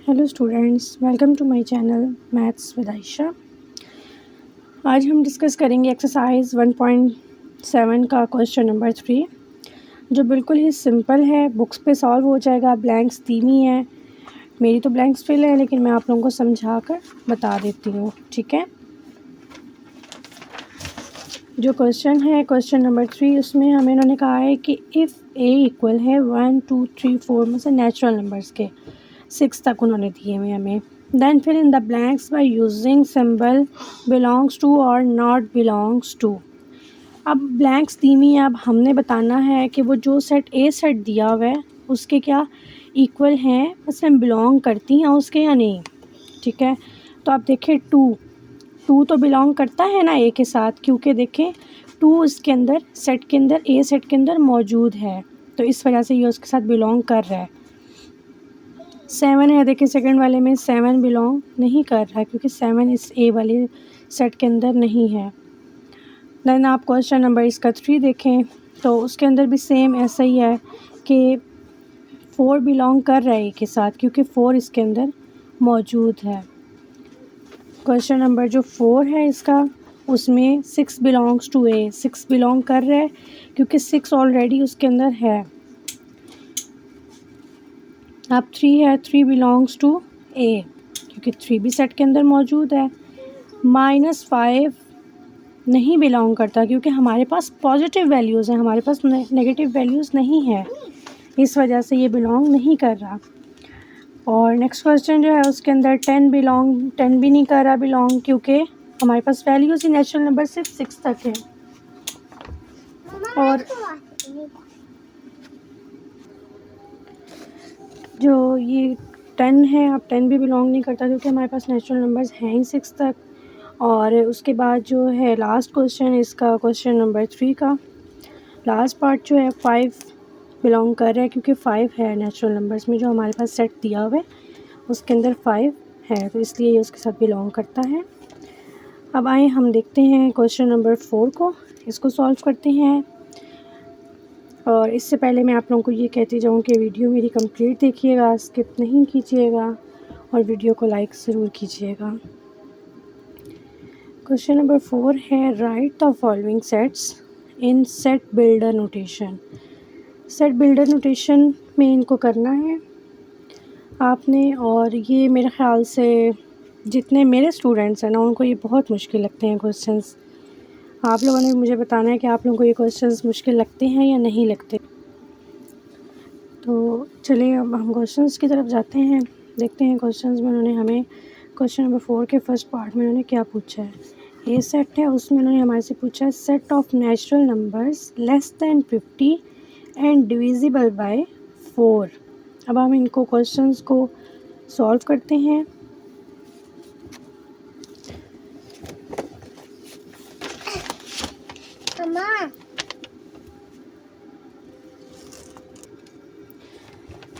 Hello students, welcome to my channel maths with Ayesha. आज हम discuss करेंगे एक्सरसाइज 1.7 का क्वेश्चन नंबर 3, जो बिल्कुल ही सिंपल है। बुक्स पे सॉल्व हो जाएगा। ब्लैंक्स धीमी है, मेरी तो ब्लैंक्स फिल है, लेकिन मैं आप लोगों को समझा कर बता देती हूँ, ठीक है। जो क्वेश्चन है क्वेश्चन नंबर 3, उसमें हमें इन्होंने कहा है कि इफ़ ए इक्वल है 1 2 3 4 में से नेचुरल नंबर्स के 6 तक उन्होंने दिए हुए हमें। Then fill in the blanks by using symbol belongs to और नॉट बिलोंग्स टू। अब ब्लैंक्स दी हुई है, अब हमने बताना है कि वो जो सेट ए सेट दिया हुआ है उसके क्या इक्वल हैं, मतलब बिलोंग करती हैं उसके या नहीं, ठीक है। तो आप देखें टू तो बिलोंग करता है ना ए के साथ, क्योंकि देखें टू इसके अंदर सेट के अंदर ए सेट के अंदर मौजूद है, तो इस वजह से ये उसके साथ बिलोंग कर रहा है। 7 है, देखिए सेकंड वाले में 7 बिलोंग नहीं कर रहा है, क्योंकि 7 इस ए वाले सेट के अंदर नहीं है। देन आप क्वेश्चन नंबर इसका 3 देखें तो उसके अंदर भी सेम ऐसा ही है कि 4 बिलोंग कर रहा है ए के साथ, क्योंकि 4 इसके अंदर मौजूद है। क्वेश्चन नंबर जो 4 है इसका, उसमें 6 बिलोंग्स टू ए, 6 बिलोंग कर रहा है क्योंकि 6 ऑलरेडी उसके अंदर है। अब 3 है, 3 बिलोंग्स टू ए, क्योंकि 3 भी सेट के अंदर मौजूद है। -5 नहीं बिलोंग करता, क्योंकि हमारे पास पॉजिटिव वैल्यूज़ हैं, हमारे पास नेगेटिव वैल्यूज़ नहीं है, इस वजह से ये बिलोंग नहीं कर रहा। और नेक्स्ट क्वेश्चन जो है उसके अंदर 10 भी नहीं कर रहा बिलोंग, क्योंकि हमारे पास वैल्यूज़ ही नेचुरल नंबर सिर्फ 6 तक है। और जो ये 10 है, अब 10 भी बिलोंग नहीं करता, क्योंकि हमारे पास नेचुरल नंबर्स हैं ही 6 तक। और उसके बाद जो है लास्ट क्वेश्चन इसका, क्वेश्चन नंबर 3 का लास्ट पार्ट जो है 5 बिलोंग कर रहा है, क्योंकि 5 है नेचुरल नंबर्स में, जो हमारे पास सेट दिया हुआ है उसके अंदर 5 है, तो इसलिए ये उसके साथ बिलोंग करता है। अब आए हम देखते हैं क्वेश्चन नंबर 4 को, इसको सॉल्व करते हैं। और इससे पहले मैं आप लोगों को ये कहती जाऊँ कि वीडियो मेरी कंप्लीट देखिएगा, स्किप नहीं कीजिएगा, और वीडियो को लाइक ज़रूर कीजिएगा। क्वेश्चन नंबर 4 है, right the following sets in set builder notation. Set builder notation में इनको करना है आपने, और ये मेरे ख़्याल से जितने मेरे स्टूडेंट्स हैं ना, उनको ये बहुत मुश्किल लगते हैं क्वेश्चंस। आप लोगों ने मुझे बताना है कि आप लोगों को ये क्वेश्चंस मुश्किल लगते हैं या नहीं लगते। तो चलिए अब हम क्वेश्चंस की तरफ जाते हैं, देखते हैं क्वेश्चंस में उन्होंने हमें क्वेश्चन नंबर 4 के फर्स्ट पार्ट में उन्होंने क्या पूछा है। ये सेट है, उसमें उन्होंने हमारे से पूछा है set of natural numbers less than 50 and divisible by 4। अब हम इनको क्वेश्चंस को सॉल्व करते हैं।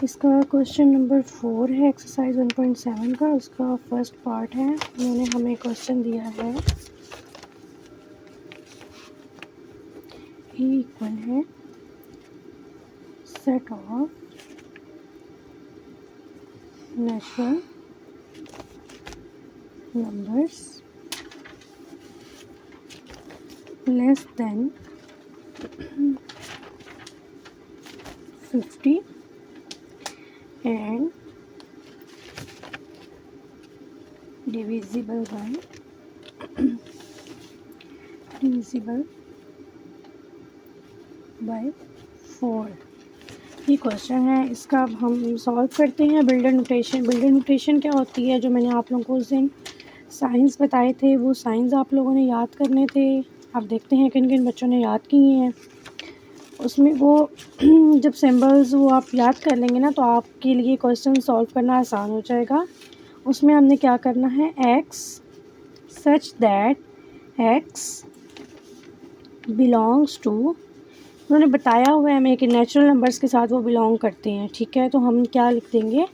इसका क्वेश्चन नंबर 4 है एक्सरसाइज 1.7 का, उसका फर्स्ट पार्ट है। उन्होंने हमें क्वेश्चन दिया है ए इक्वल है set of natural numbers less than 50 and divisible by 4। ये क्वेश्चन है, इसका अब हम सॉल्व करते हैं। बिल्डर नोटेशन क्या होती है, जो मैंने आप लोगों को उस दिन साइंस बताए थे, वो साइंस आप लोगों ने याद करने थे। आप देखते हैं किन किन बच्चों ने याद किए हैं। उसमें वो जब सिंबल्स वो आप याद कर लेंगे ना, तो आपके लिए क्वेश्चन सॉल्व करना आसान हो जाएगा। उसमें हमने क्या करना है, x such that x belongs to, उन्होंने बताया हुआ है हमें कि नेचुरल नंबर्स के साथ वो बिलोंग करते हैं, ठीक है। तो हम क्या लिख देंगे,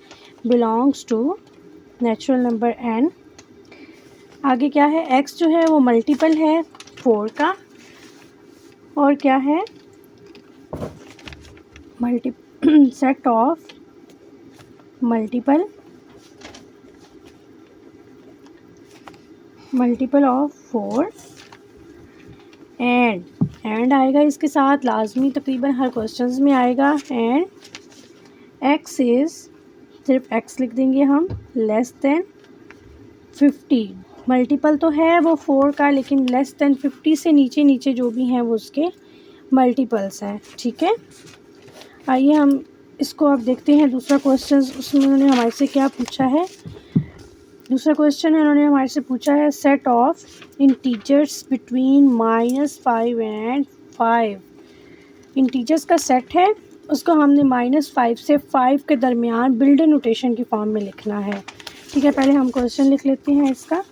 belongs to natural number N. आगे क्या है, एक्स जो है वो मल्टीपल है 4 का, और क्या है, set of multiple multiple of 4 and आएगा इसके साथ लाजमी, तकरीबन हर क्वेश्चंस में आएगा। एंड x इज़, सिर्फ x लिख देंगे हम, लेस देन 50। मल्टीपल तो है वो 4 का, लेकिन लेस देन 50 से नीचे नीचे जो भी हैं वो उसके मल्टीपल्स हैं। ठीक है, आइए हम इसको अब देखते हैं दूसरा क्वेश्चन। उसमें उन्होंने हमारे से क्या पूछा है। दूसरा क्वेश्चन है, उन्होंने हमारे से पूछा है set of integers between -5 and 5। Integers का सेट है, उसको हमने -5 से 5 के दरमियान बिल्डर नोटेशन की फॉर्म में लिखना है। ठीक है, पहले हम क्वेश्चन लिख लेते हैं इसका।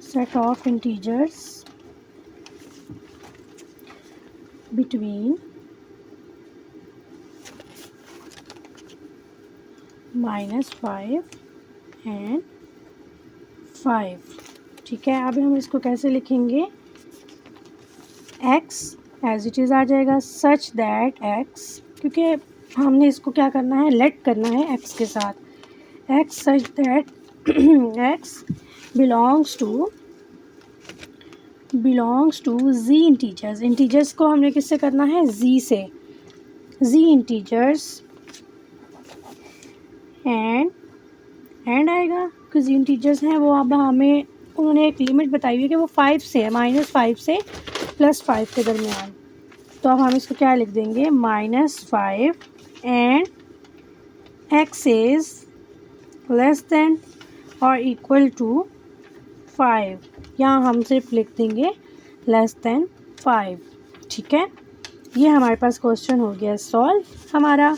Set of integers between -5 and 5। ठीक है, अब हम इसको कैसे लिखेंगे। x एज इट इज़ आ जाएगा, सच दैट x, क्योंकि हमने इसको क्या करना है, लेट करना है x के साथ। x such that x belongs to z integers. Integers को हमने किससे करना है, z से। z इंटीजर्स एंड आएगा, कि z इंटीजर्स हैं वो अब हमें उन्होंने एक लिमिट बताई हुई है कि वो 5 से है, -5 से +5 के दरमियान। तो अब हम इसको क्या लिख देंगे, -5 and x is less than और इक्वल टू 5। यहाँ हम सिर्फ लिख देंगे लेस देन 5। ठीक है, ये हमारे पास क्वेश्चन हो गया सॉल्व। हमारा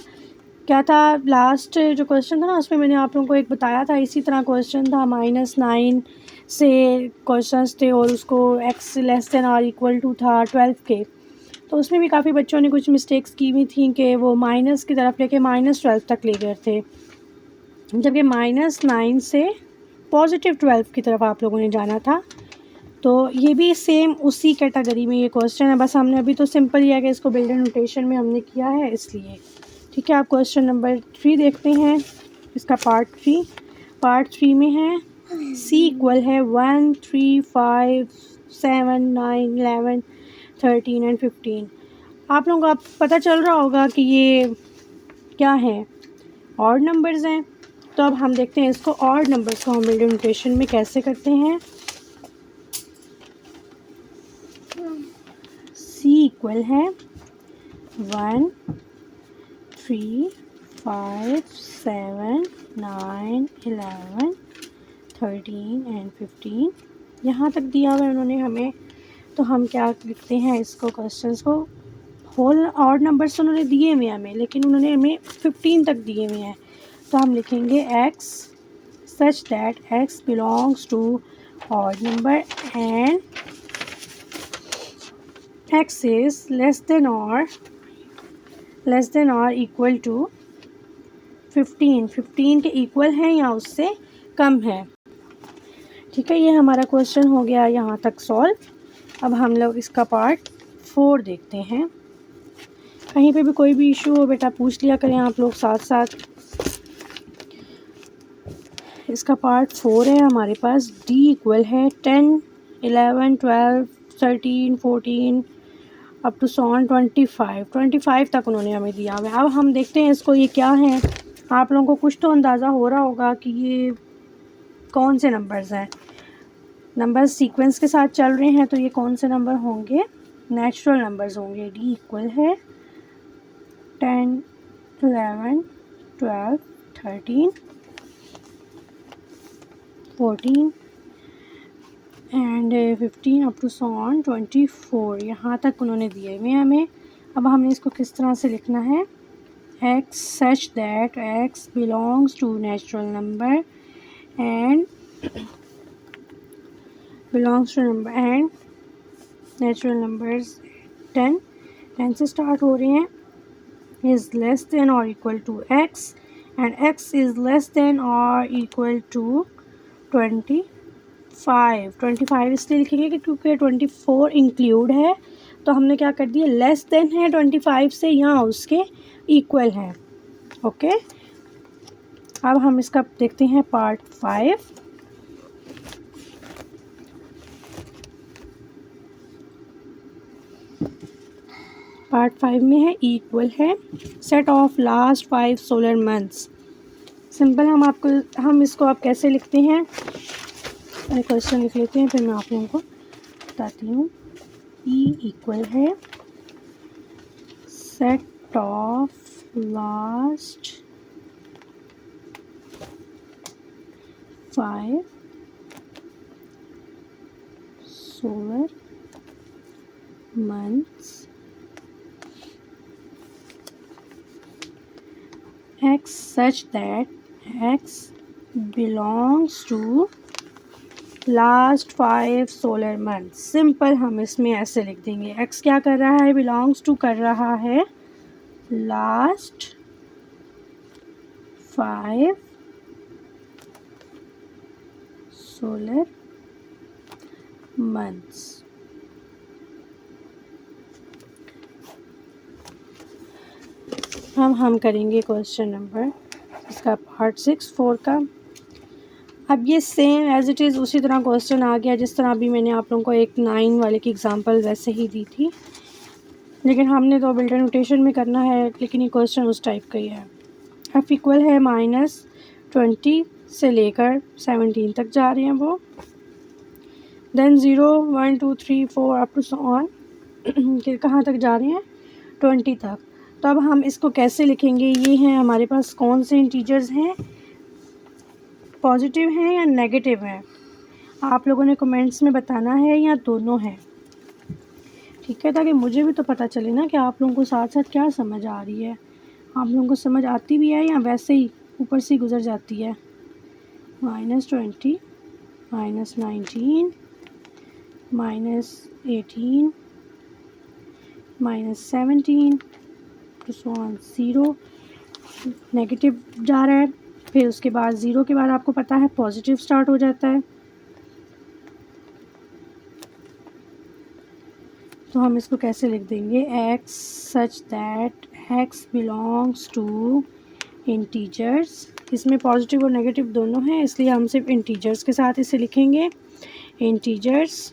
क्या था, लास्ट जो क्वेश्चन था ना, उसमें मैंने आप लोगों को एक बताया था, इसी तरह क्वेश्चन था -9 से क्वेश्चंस थे और उसको x लेस देन और इक्वल टू था 12 के। तो उसमें भी काफ़ी बच्चों ने कुछ मिस्टेक्स की हुई थी कि वो माइनस की तरफ लेके -12 तक ले गए थे, जबकि -9 से +12 की तरफ आप लोगों ने जाना था। तो ये भी सेम उसी कैटेगरी में ये क्वेश्चन है, बस हमने अभी तो सिंपल ही है कि इसको बिल्डर नोटेशन में हमने किया है इसलिए। ठीक है, आप क्वेश्चन नंबर 3 देखते हैं, इसका पार्ट 3 में है c इक्वल है 1 3 5 7 9 11 13 एंड 15। आप लोगों को पता चल रहा होगा कि ये क्या है, ऑड नंबर्स हैं। तो अब हम देखते हैं इसको, ऑड नंबर्स को हम बिल्डर नोटेशन में कैसे करते हैं। c इक्वल है 1 3 5 7 9 11 13 एंड 15, यहाँ तक दिया हुआ है उन्होंने हमें। तो हम क्या लिखते हैं इसको, क्वेश्चंस को, होल ऑड नंबर्स उन्होंने दिए हुए हमें, लेकिन उन्होंने हमें 15 तक दिए हुए हैं। तो हम लिखेंगे x such that x belongs to odd number and x is less than और इक्वल टू 15 के इक्वल है या उससे कम है। ठीक है, ये हमारा क्वेश्चन हो गया यहाँ तक सॉल्व। अब हम लोग इसका पार्ट 4 देखते हैं। कहीं पे भी कोई भी इशू हो बेटा पूछ लिया करें आप लोग साथ साथ। इसका पार्ट 4 है हमारे पास, d इक्वल है 10 11 12 13 14 अप टू 25 तक उन्होंने हमें दिया हुआ है। अब हम देखते हैं इसको, ये क्या है। आप लोगों को कुछ तो अंदाज़ा हो रहा होगा कि ये कौन से नंबर्स हैं। नंबर सीक्वेंस के साथ चल रहे हैं, तो ये कौन से नंबर होंगे, नेचुरल नंबर्स होंगे। d इक्वल है 10 11 12 13 14 एंड 15 अप टू 24, यहाँ तक उन्होंने दिए हुए हमें। अब हमने इसको किस तरह से लिखना है, x such that x belongs to natural number and natural numbers 10 से स्टार्ट हो रहे हैं, is less than or equal to x and x is less than or equal to 25 इसलिए लिखेंगे कि क्योंकि 24 इंक्लूड है तो हमने क्या कर दिया, लेस देन है 25 से, यहाँ उसके इक्वल है। ओके, अब हम इसका देखते हैं पार्ट 5। पार्ट 5 में है इक्वल है set of last 5 solar months. Simple हम इसको आप कैसे लिखते हैं, क्वेश्चन लिख लेते हैं, फिर मैं आप लोगों को बताती हूँ। ई इक्वल है set of last 5 solar months x such that x belongs to last 5 solar months. Simple हम इसमें ऐसे लिख देंगे, x क्या कर रहा है, बिलोंग्स टू कर रहा है लास्ट 5 सोलर मंथ्स। हम करेंगे क्वेश्चन नंबर इसका पार्ट 4 का। अब ये सेम एज इट इज़ उसी तरह क्वेश्चन आ गया जिस तरह अभी मैंने आप लोगों को एक 9 वाले की एग्जांपल वैसे ही दी थी, लेकिन हमने तो बिल्डर नोटेशन में करना है, लेकिन ये क्वेश्चन उस टाइप का ही है। एफ इक्वल है -20 से लेकर 17 तक जा रहे हैं वो, then 0 1 2 3 4 up to so on कहाँ तक जा रहे हैं, 20 तक। तो अब हम इसको कैसे लिखेंगे, ये हैं हमारे पास कौन से इंटीजर्स हैं, पॉजिटिव हैं या नेगेटिव हैं, आप लोगों ने कमेंट्स में बताना है, या दोनों हैं, ठीक है, ताकि मुझे भी तो पता चले ना कि आप लोगों को साथ साथ क्या समझ आ रही है, आप लोगों को समझ आती भी है या वैसे ही ऊपर से गुजर जाती है। -20 -19 -18 -17 0 नेगेटिव जा रहा है, फिर उसके बाद 0 के बाद आपको पता है पॉजिटिव स्टार्ट हो जाता है। तो हम इसको कैसे लिख देंगे, x such that x belongs to integers. इसमें पॉजिटिव और नेगेटिव दोनों हैं, इसलिए हम सिर्फ इंटीजर्स के साथ इसे लिखेंगे। Integers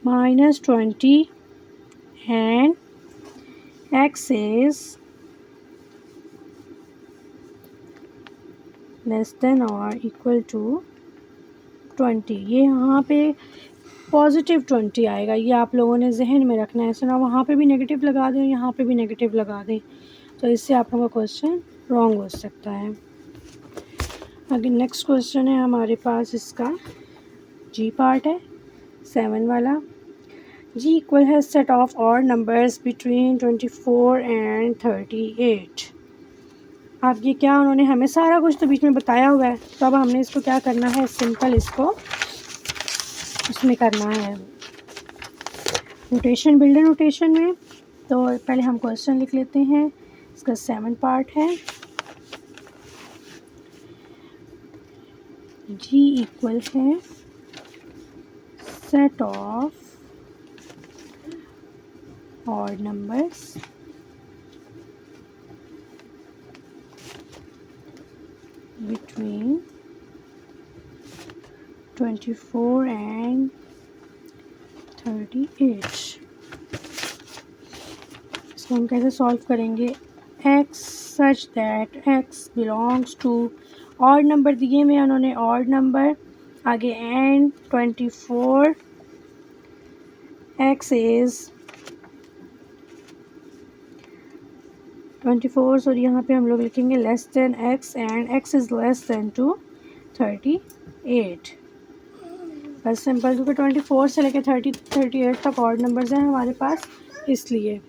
-20 and x is less than और इक्वल टू 20। ये यहाँ पे पॉजिटिव 20 आएगा, ये आप लोगों ने जहन में रखना है, ऐसा ना वहाँ पे भी नेगेटिव लगा दें, यहाँ पे भी नेगेटिव लगा दें, तो इससे आप लोगों का क्वेश्चन रॉन्ग हो सकता है। आगे नेक्स्ट क्वेश्चन है हमारे पास, इसका जी पार्ट है 7 वाला। जी इक्वल है set of odd numbers between 24 and 38। अब ये क्या, उन्होंने हमें सारा कुछ तो बीच में बताया हुआ है, तो अब हमने इसको क्या करना है, सिंपल इसको उसमें करना है नोटेशन, बिल्डर नोटेशन में। तो पहले हम क्वेश्चन लिख लेते हैं, इसका 7 पार्ट है। जी इक्वल है set of odd numbers between 24 and 38। इसको हम कैसे सॉल्व करेंगे, x such that x belongs to, odd number दिए हुए उन्होंने, ऑड नंबर आगे एंड 24, x इज़ 24 और यहाँ पे हम लोग लिखेंगे less than x and x is less than two 38। बस सिंपल, क्योंकि 24 से लेकर 38 तक ऑड नंबर्स हैं हमारे पास, इसलिए